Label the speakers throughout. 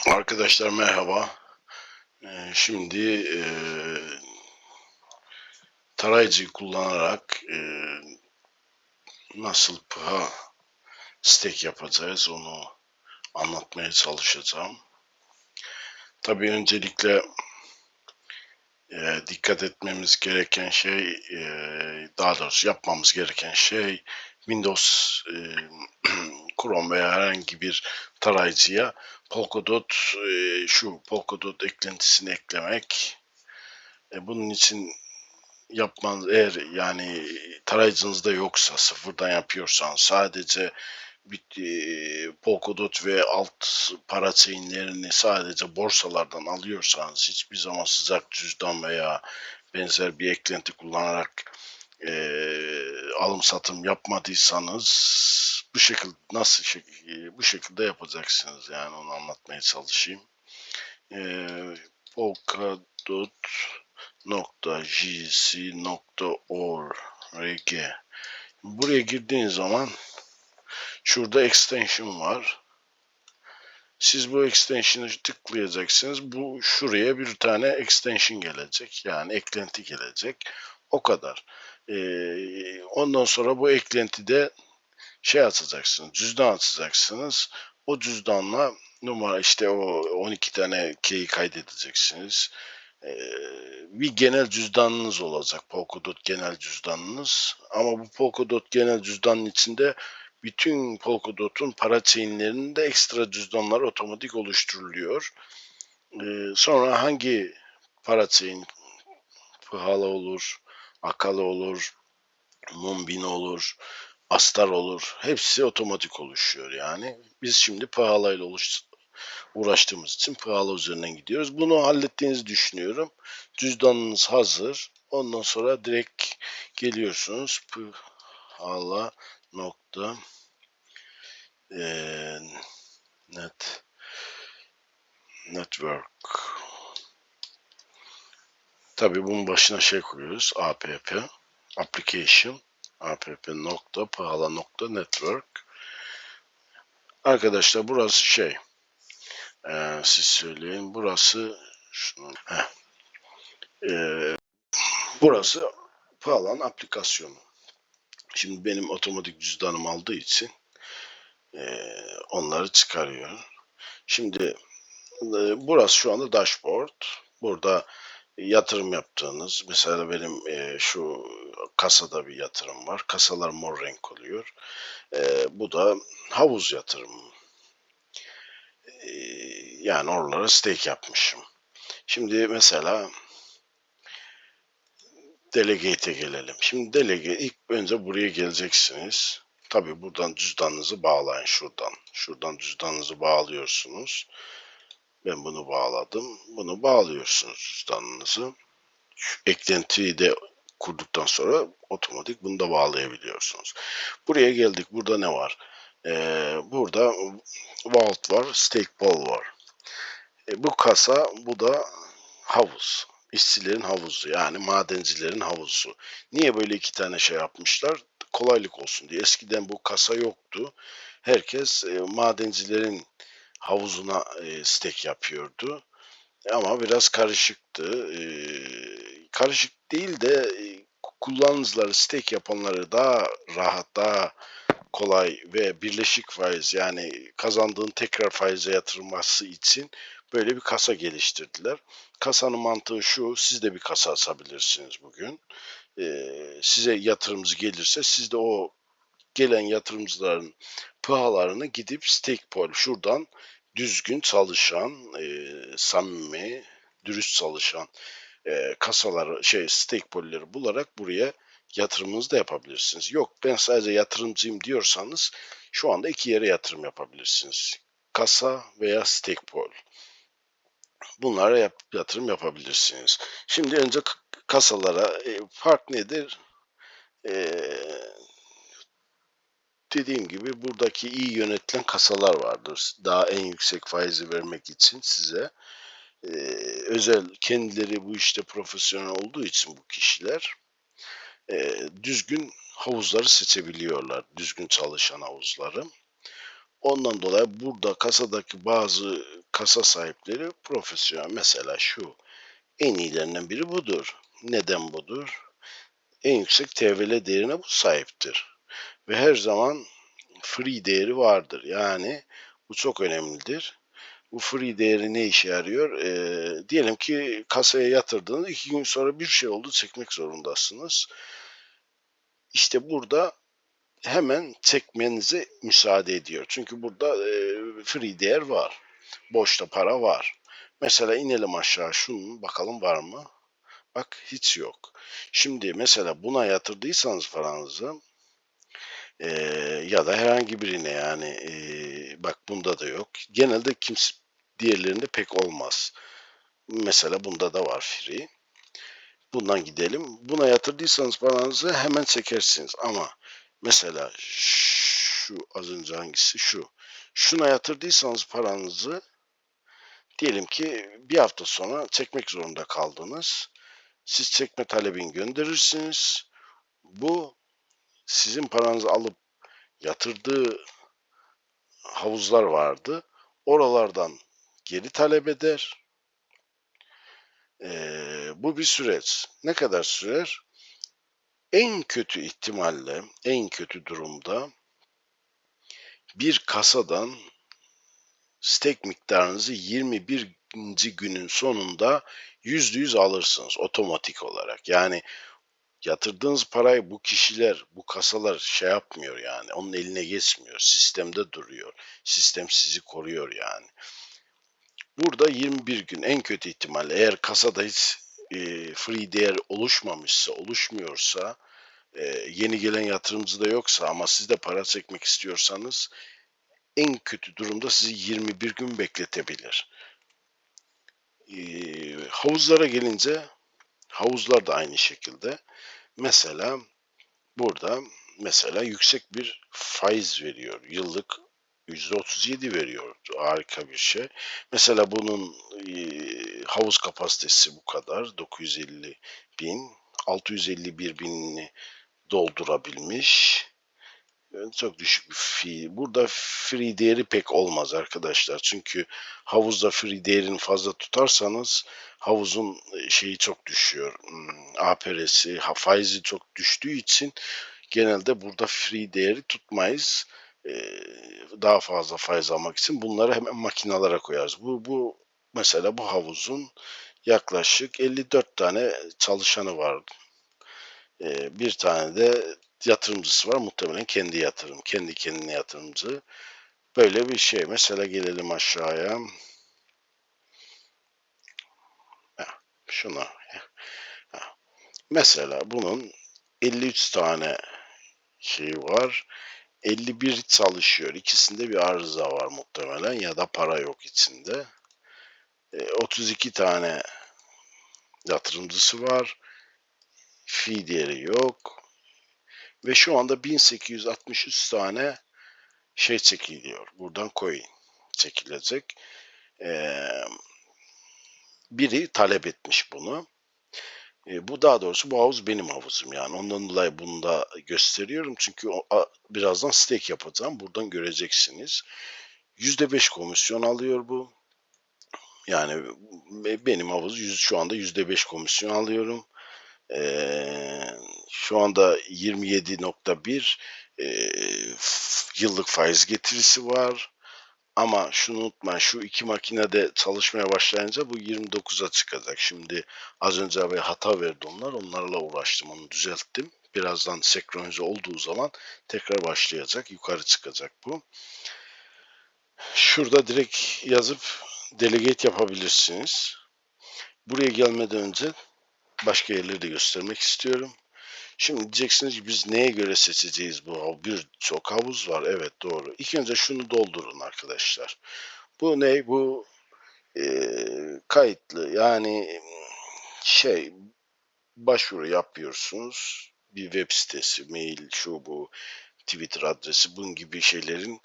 Speaker 1: Arkadaşlar merhaba. Şimdi tarayıcıyı kullanarak nasıl pH stack yapacağız onu anlatmaya çalışacağım. Tabii öncelikle dikkat etmemiz gereken şey, daha doğrusu yapmamız gereken şey Windows, Chrome veya herhangi bir tarayıcıya Polkadot, şu Polkadot eklentisini eklemek. Bunun için yapmanız eğer yani tarayıcınızda yoksa sıfırdan yapıyorsan sadece Polkadot ve alt para chainlerini sadece borsalardan alıyorsanız hiçbir zaman sıcak cüzdan veya benzer bir eklenti kullanarak alım satım yapmadıysanız bu şekilde bu şekilde yapacaksınız, yani onu anlatmaya çalışayım. Polkadot.jc.org. Buraya girdiğiniz zaman şurada extension var. Siz bu extension'ı tıklayacaksınız. Şuraya bir tane extension gelecek. Yani eklenti gelecek. O kadar. Ondan sonra bu eklentide açacaksınız. Cüzdan açacaksınız. O cüzdanla numara işte o 12 tane key'i kaydedeceksiniz. Bir genel cüzdanınız olacak. Polkadot genel cüzdanınız. Ama bu Polkadot genel cüzdanın içinde bütün Polkadot'un para chain'lerinin de ekstra cüzdanlar otomatik oluşturuluyor. Sonra hangi para chain Phala olur, Akala olur, Mumbin olur, Astar olur. Hepsi otomatik oluşuyor yani. Biz şimdi Phala ile uğraştığımız için Phala üzerinden gidiyoruz. Bunu hallettiğinizi düşünüyorum. Cüzdanınız hazır. Ondan sonra direkt geliyorsunuz. Phala nokta network. Tabii bunun başına koyuyoruz. app application app.phala.network. Arkadaşlar burası siz söyleyin. Burası burası Phala'nın aplikasyonu. Şimdi benim otomatik cüzdanım aldığı için onları çıkarıyor. Şimdi burası şu anda dashboard. Burada yatırım yaptığınız, mesela benim şu kasada bir yatırım var. Kasalar mor renk oluyor. Bu da havuz yatırımı. Yani oralara stake yapmışım. Şimdi mesela Delegate'e gelelim. Şimdi Delegate ilk önce buraya geleceksiniz. Tabii buradan cüzdanınızı bağlayın şuradan. Şuradan cüzdanınızı bağlıyorsunuz. Ben bunu bağladım. Bunu bağlıyorsunuz cüzdanınızı. Şu eklentiyi de kurduktan sonra otomatik bunu da bağlayabiliyorsunuz. Buraya geldik. Burada ne var? Burada Vault var, Stake Pool var. Bu kasa, bu da havuz. İşçilerin havuzu, yani madencilerin havuzu. Niye böyle iki tane yapmışlar? Kolaylık olsun diye. Eskiden bu kasa yoktu. Herkes madencilerin havuzuna stake yapıyordu. Ama biraz karışıktı. Karışık değil de kullanıcıları, stake yapanları daha rahat, daha kolay ve birleşik faiz, yani kazandığın tekrar faize yatırılması için böyle bir kasa geliştirdiler. Kasanın mantığı şu: siz de bir kasa açabilirsiniz bugün. Size yatırımcı gelirse siz de o gelen yatırımcıların pıhalarını gidip Stakepol, şuradan düzgün çalışan, samimi, dürüst çalışan kasaları, Stakepol'leri bularak buraya yatırımınızı da yapabilirsiniz. Yok, ben sadece yatırımcıyım diyorsanız şu anda iki yere yatırım yapabilirsiniz. Kasa veya Stakepol. Bunlara yatırım yapabilirsiniz. Şimdi önce kasalara fark nedir? Dediğim gibi buradaki iyi yönetilen kasalar vardır. Daha en yüksek faizi vermek için size özel, kendileri bu işte profesyonel olduğu için bu kişiler düzgün havuzları seçebiliyorlar. Düzgün çalışan havuzları. Ondan dolayı burada kasadaki bazı kasa sahipleri profesyonel. Mesela şu en iyilerinden biri budur. Neden budur? En yüksek TVL değerine bu sahiptir. Ve her zaman free değeri vardır. Yani bu çok önemlidir. Bu free değeri ne işe yarıyor? Diyelim ki kasaya yatırdığınız 2 gün sonra bir şey oldu, çekmek zorundasınız. İşte burada hemen çekmenize müsaade ediyor. Çünkü burada free değer var. Boşta para var. Mesela inelim aşağı, şunun bakalım var mı? Bak hiç yok. Şimdi mesela buna yatırdıysanız paranızı ya da herhangi birine, yani bak bunda da yok. Genelde kimse, diğerlerinde pek olmaz. Mesela bunda da var free. Bundan gidelim. Buna yatırdıysanız paranızı hemen çekersiniz. Ama mesela şu az önce hangisi? Şu. Şuna yatırdıysanız paranızı, diyelim ki bir hafta sonra çekmek zorunda kaldınız. Siz çekme talebini gönderirsiniz. Bu sizin paranızı alıp yatırdığı havuzlar vardı. Oralardan geri talep eder. Bu bir süreç. Ne kadar sürer? En kötü ihtimalle, en kötü durumda bir kasadan stake miktarınızı 21. günün sonunda %100 alırsınız otomatik olarak. Yani yatırdığınız parayı bu kişiler, bu kasalar şey yapmıyor yani. Onun eline geçmiyor. Sistemde duruyor. Sistem sizi koruyor yani. Burada 21 gün en kötü ihtimalle, eğer kasada hiç free değer oluşmamışsa, oluşmuyorsa, yeni gelen yatırımcı da yoksa ama siz de para çekmek istiyorsanız en kötü durumda sizi 21 gün bekletebilir. Havuzlara gelince havuzlar da aynı şekilde. Mesela burada mesela yüksek bir faiz veriyor. Yıllık %37 veriyor. Harika bir şey. Mesela bunun havuz kapasitesi bu kadar. 950 bin. 651 binini doldurabilmiş. Yani çok düşük bir fee. Burada free değeri pek olmaz arkadaşlar. Çünkü havuzda free değerini fazla tutarsanız havuzun şeyi çok düşüyor. APR'si, faizi çok düştüğü için genelde burada free değeri tutmayız. Daha fazla faiz almak için bunları hemen makinalara koyarız. Bu mesela bu havuzun yaklaşık 54 tane çalışanı var. Bir tane de yatırımcısı var. Muhtemelen kendi yatırım, kendi kendine yatırımcı. Böyle bir şey. Mesela gelelim aşağıya. Şuna. Mesela bunun 53 tane şeyi var. 51 çalışıyor. İkisinde bir arıza var muhtemelen ya da para yok içinde. 32 tane yatırımcısı var. Fee değeri yok. Ve şu anda 1863 tane şey çekiliyor. Buradan coin çekilecek. Biri talep etmiş bunu. Bu daha doğrusu bu havuz benim havuzum yani. Ondan dolayı bunu da gösteriyorum. Çünkü birazdan stake yapacağım. Buradan göreceksiniz. %5 komisyon alıyor bu. Yani benim havuz şu anda %5 komisyon alıyorum. Şu anda 27.1 yıllık faiz getirisi var. Ama şunu unutma, şu iki makinede çalışmaya başlayınca bu 29'a çıkacak. Şimdi az önce bir hata verdi onlar. Onlarla uğraştım, onu düzelttim. Birazdan senkronize olduğu zaman tekrar başlayacak. Yukarı çıkacak bu. Şurada direkt yazıp delegate yapabilirsiniz. Buraya gelmeden önce başka yerleri de göstermek istiyorum. Şimdi diyeceksiniz ki biz neye göre seçeceğiz bu? Birçok havuz var. Evet doğru. İlk önce şunu doldurun arkadaşlar. Bu ne? Bu kayıtlı. Yani şey, başvuru yapıyorsunuz. Bir web sitesi, mail, şu bu, Twitter adresi, bunun gibi şeylerin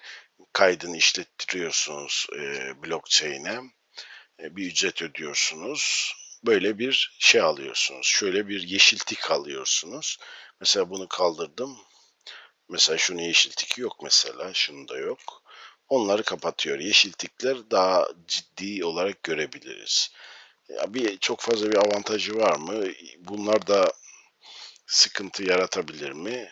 Speaker 1: kaydını işlettiriyorsunuz blockchain'e. Bir ücret ödüyorsunuz. Böyle bir şey alıyorsunuz. Şöyle bir yeşil tik alıyorsunuz. Mesela bunu kaldırdım. Mesela şunun yeşil tiki yok mesela. Şunun da yok. onları kapatıyor. Yeşil tikler daha ciddi olarak görebiliriz. Ya çok fazla bir avantajı var mı? Bunlar da sıkıntı yaratabilir mi?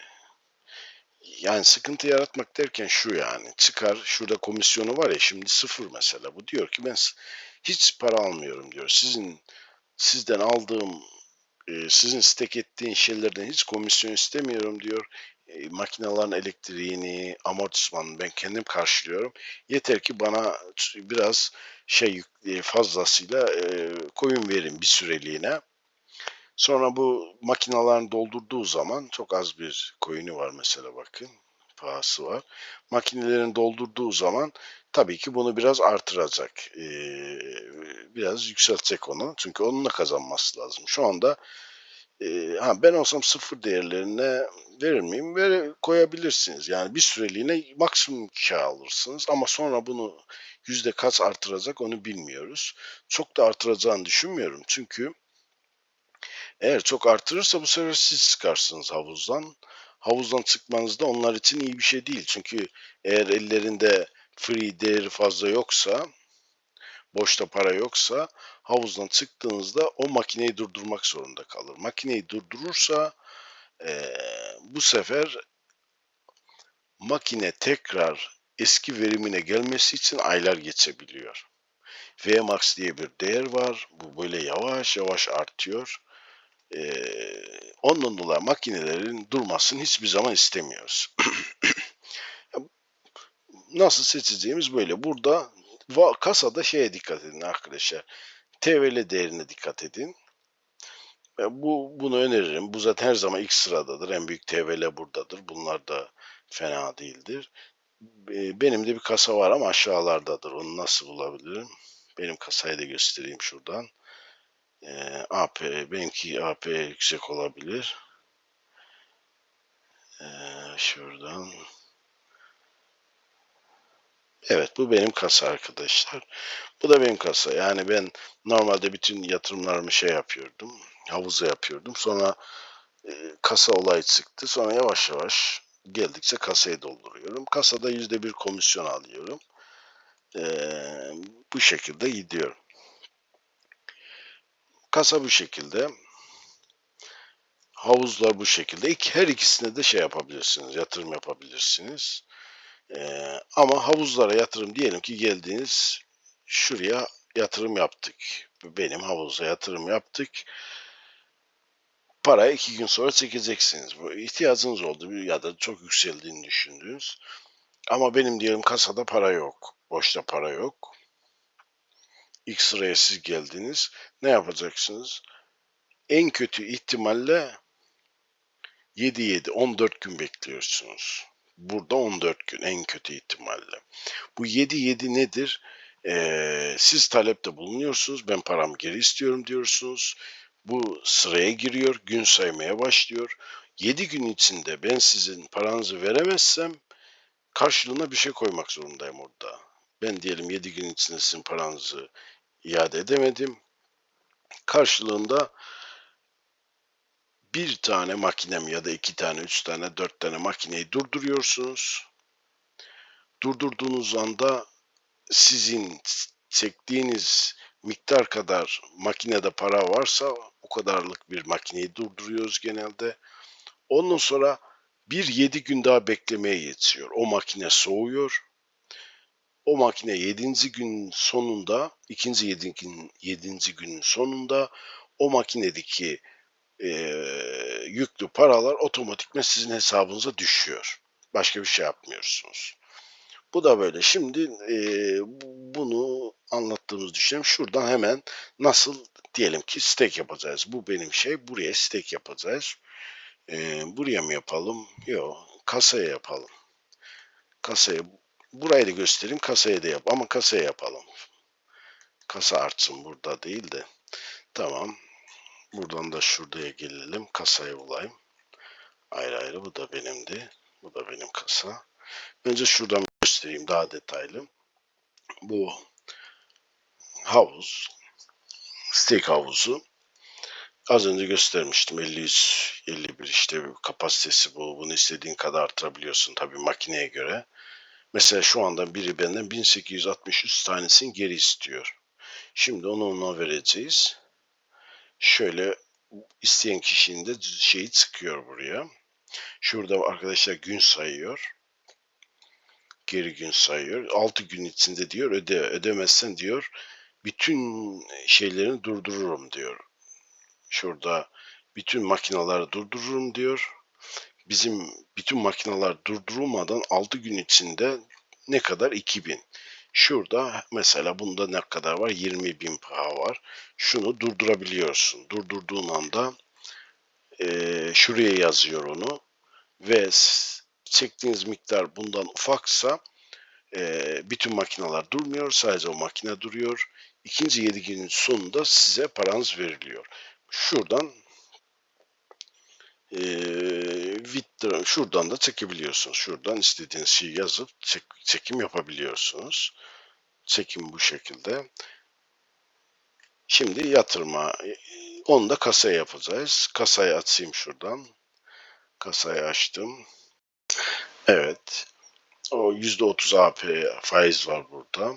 Speaker 1: Yani sıkıntı yaratmak derken şu, yani çıkar şurada komisyonu var ya, şimdi sıfır mesela, bu diyor ki ben hiç para almıyorum diyor. Sizden aldığım sizin stek ettiğin şeylerden hiç komisyon istemiyorum diyor. Makinelerin elektriğini, amortismanını ben kendim karşılıyorum. Yeter ki bana biraz fazlasıyla koyun verin bir süreliğine. Sonra bu makinelerin doldurduğu zaman, çok az bir coin'i var mesela, bakın pahası var. Makinelerin doldurduğu zaman tabii ki bunu biraz artıracak. Biraz yükseltecek onu. Çünkü onunla kazanması lazım. Şu anda ben olsam sıfır değerlerine verir miyim? Koyabilirsiniz. Yani bir süreliğine maksimum kâr alırsınız ama sonra bunu yüzde kaç artıracak onu bilmiyoruz. Çok da artıracağını düşünmüyorum. Çünkü eğer çok artırırsa bu sefer siz çıkarsınız havuzdan. Havuzdan çıkmanız da onlar için iyi bir şey değil. Çünkü eğer ellerinde free değeri fazla yoksa, boşta para yoksa, havuzdan çıktığınızda o makineyi durdurmak zorunda kalır. Makineyi durdurursa bu sefer makine tekrar eski verimine gelmesi için aylar geçebiliyor. Vmax diye bir değer var. Bu böyle yavaş yavaş artıyor. Ondan dolayı makinelerin durmasını hiçbir zaman istemiyoruz. Nasıl seçeceğimiz böyle. Burada kasada şeye dikkat edin arkadaşlar. TVL değerine dikkat edin. Bunu öneririm. Bu zaten her zaman ilk sıradadır. En büyük TVL buradadır. Bunlar da fena değildir. Benim de bir kasa var ama aşağılardadır. Onu nasıl bulabilirim? Benim kasayı da göstereyim şuradan. Benimki AP yüksek olabilir. Şuradan. Evet, bu benim kasa arkadaşlar. Bu da benim kasa. Yani ben normalde bütün yatırımlarımı yapıyordum. Havuza yapıyordum. Sonra kasa olayı çıktı. Sonra yavaş yavaş geldikçe kasayı dolduruyorum. Kasada %1 komisyon alıyorum. Bu şekilde gidiyorum. Kasa bu şekilde. Havuzlar bu şekilde. Her ikisine de yapabilirsiniz. Yatırım yapabilirsiniz. Ama havuzlara yatırım, diyelim ki geldiniz şuraya yatırım yaptık. Benim havuza yatırım yaptık. Parayı 2 gün sonra çekeceksiniz. Bu ihtiyacınız oldu ya da çok yükseldiğini düşündünüz. Ama benim diyelim kasada para yok. Boşta para yok. İlk sıraya siz geldiniz. Ne yapacaksınız? En kötü ihtimalle 7 14 gün bekliyorsunuz. Burada 14 gün en kötü ihtimalle. Bu 7 nedir? Siz talepte bulunuyorsunuz. Ben paramı geri istiyorum diyorsunuz. Bu sıraya giriyor. Gün saymaya başlıyor. 7 gün içinde ben sizin paranızı veremezsem karşılığına bir şey koymak zorundayım orada. Ben diyelim 7 gün içinde sizin paranızı iade edemedim. Karşılığında bir tane makinem ya da 2 tane, 3 tane, 4 tane makineyi durduruyorsunuz. Durdurduğunuz anda sizin çektiğiniz miktar kadar makinede para varsa o kadarlık bir makineyi durduruyoruz genelde. Ondan sonra bir 7 gün daha beklemeye yetiyor. O makine soğuyor. O makine 7. gün sonunda, ikinci 7. günün sonunda o makinedeki yüklü paralar otomatikman sizin hesabınıza düşüyor. Başka bir şey yapmıyorsunuz. Bu da böyle. Şimdi bunu anlattığımızı düşünelim. Şuradan hemen nasıl, diyelim ki stake yapacağız. Bu benim buraya stake yapacağız. Buraya mı yapalım? Yok. Kasaya yapalım. Kasaya, burayı da göstereyim. Kasaya da yap. Ama kasaya yapalım. Kasa artsın burada değil de. Tamam. Buradan da şuraya gelelim. Kasaya bulayım. Ayrı ayrı. Bu da benimdi. Bu da benim kasa. Önce şuradan göstereyim daha detaylı. Bu havuz, steak havuzu. Az önce göstermiştim. 51 işte kapasitesi bu. Bunu istediğin kadar artırabiliyorsun tabii makineye göre. Mesela şu anda biri benden 1863 tanesini geri istiyor. Şimdi onu ona vereceğiz. Şöyle isteyen kişinin de şeyi çıkıyor buraya. Şurada arkadaşlar gün sayıyor. Geri gün sayıyor. 6 gün içinde diyor öde. Ödemezsen diyor bütün şeylerini durdururum diyor. Şurada bütün makineleri durdururum diyor. Bizim bütün makineler durdurulmadan 6 gün içinde ne kadar? 2000. Şurada mesela bunda ne kadar var? 20.000 paha var. Şunu durdurabiliyorsun. Durdurduğun anda şuraya yazıyor onu ve çektiğiniz miktar bundan ufaksa bütün makineler durmuyor. Sadece o makine duruyor. İkinci 7 günün sonunda size paranız veriliyor. Şuradan withdraw şuradan da çekebiliyorsunuz. Şuradan istediğiniz şeyi yazıp çekim yapabiliyorsunuz. Çekim bu şekilde. Şimdi yatırma. Onu da kasaya yapacağız. Kasayı açayım şuradan. Kasayı açtım. Evet. O %30 AP faiz var burada.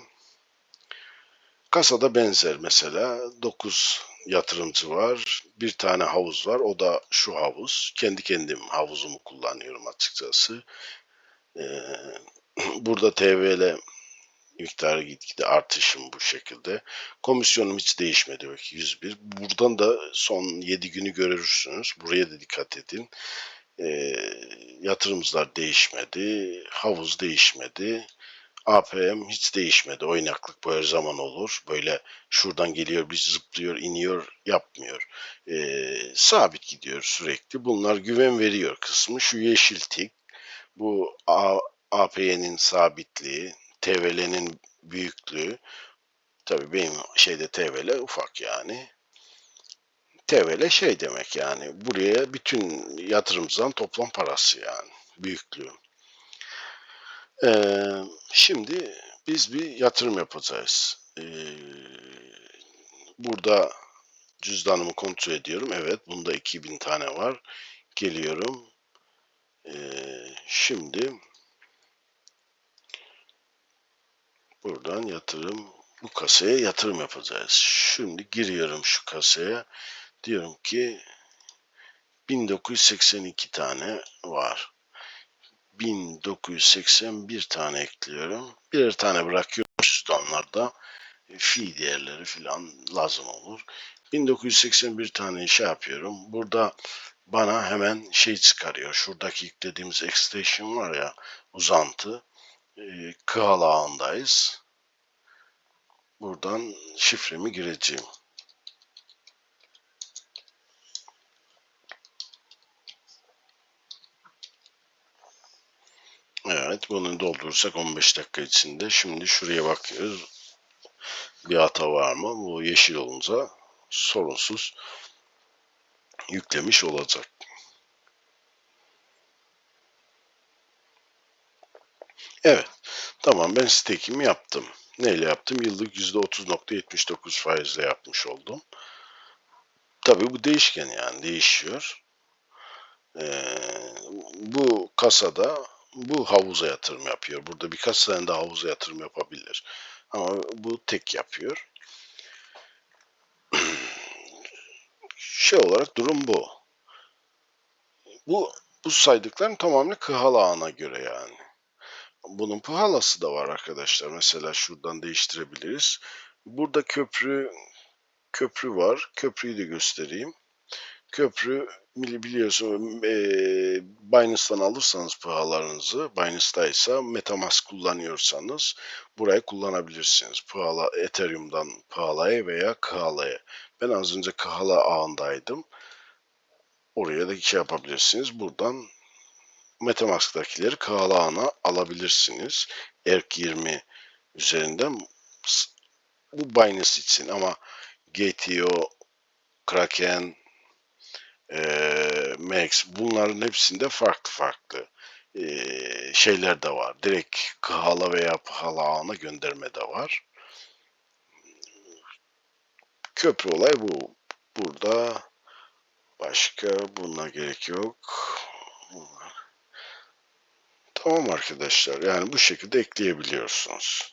Speaker 1: Kasada benzer mesela 9 yatırımcı var. Bir tane havuz var. O da şu havuz. Kendi kendim havuzumu kullanıyorum açıkçası. Burada TVL miktarı gitgide artışım bu şekilde. Komisyonum hiç değişmedi. Bak 101. Buradan da son 7 günü görürsünüz. Buraya da dikkat edin. Yatırımcılar değişmedi. Havuz değişmedi. APM hiç değişmedi. Oynaklık bu her zaman olur. Böyle şuradan geliyor, bir zıplıyor, iniyor, yapmıyor. Sabit gidiyor sürekli. Bunlar güven veriyor kısmı. Şu yeşil tik, bu APY'nin sabitliği, TVL'nin büyüklüğü. Tabii benim şeyde TVL ufak yani. TVL şey demek yani. Buraya bütün yatırımcıdan toplam parası yani. Büyüklüğü. Şimdi biz bir yatırım yapacağız. Burada cüzdanımı kontrol ediyorum. Evet, bunda 2000 tane var. Geliyorum. Şimdi buradan yatırım, bu kasaya yatırım yapacağız. Şimdi giriyorum şu kasaya. Diyorum ki 1982 tane var. 1981 tane ekliyorum. Birer tane bırakıyorum cüzdanlarda. Fi değerleri filan lazım olur. 1981 tane şey yapıyorum. Burada bana hemen şey çıkarıyor. Şuradaki yüklediğimiz extension var ya, uzantı. Kığal ağındayız. Buradan şifremi gireceğim. Evet, bunu doldurursak 15 dakika içinde. Şimdi şuraya bakıyoruz. Bir hata var mı? Bu yeşil olunca sorunsuz yüklemiş olacak. Evet. Tamam, ben stake'imi yaptım. Neyle yaptım? Yıllık %30,79 faizle yapmış oldum. Tabii bu değişken yani değişiyor. Bu kasada bu havuza yatırım yapıyor. Burada birkaç tane de havuza yatırım yapabilir. Ama bu tek yapıyor. Şey olarak durum bu. Bu saydıklarım tamamen kıhal ağına göre yani. Bunun pahalısı da var arkadaşlar. Mesela şuradan değiştirebiliriz. Burada köprü var. Köprüyü de göstereyim. Köprü biliyorsun Binance'dan alırsanız pahalarınızı, Binance'daysa MetaMask kullanıyorsanız burayı kullanabilirsiniz. Pahala, Ethereum'dan Pahala'ya veya Kahala'ya. Ben az önce Kahala ağındaydım. Oraya da şey yapabilirsiniz. Buradan MetaMask'takileri Kahala ağına alabilirsiniz. ERC20 üzerinden. Bu Binance için ama GTO, Kraken, Max, bunların hepsinde farklı şeyler de var. Direkt Kahala veya Pahala ağına gönderme de var. Köprü olay bu. Burada başka buna gerek yok. Tamam arkadaşlar. Yani bu şekilde ekleyebiliyorsunuz.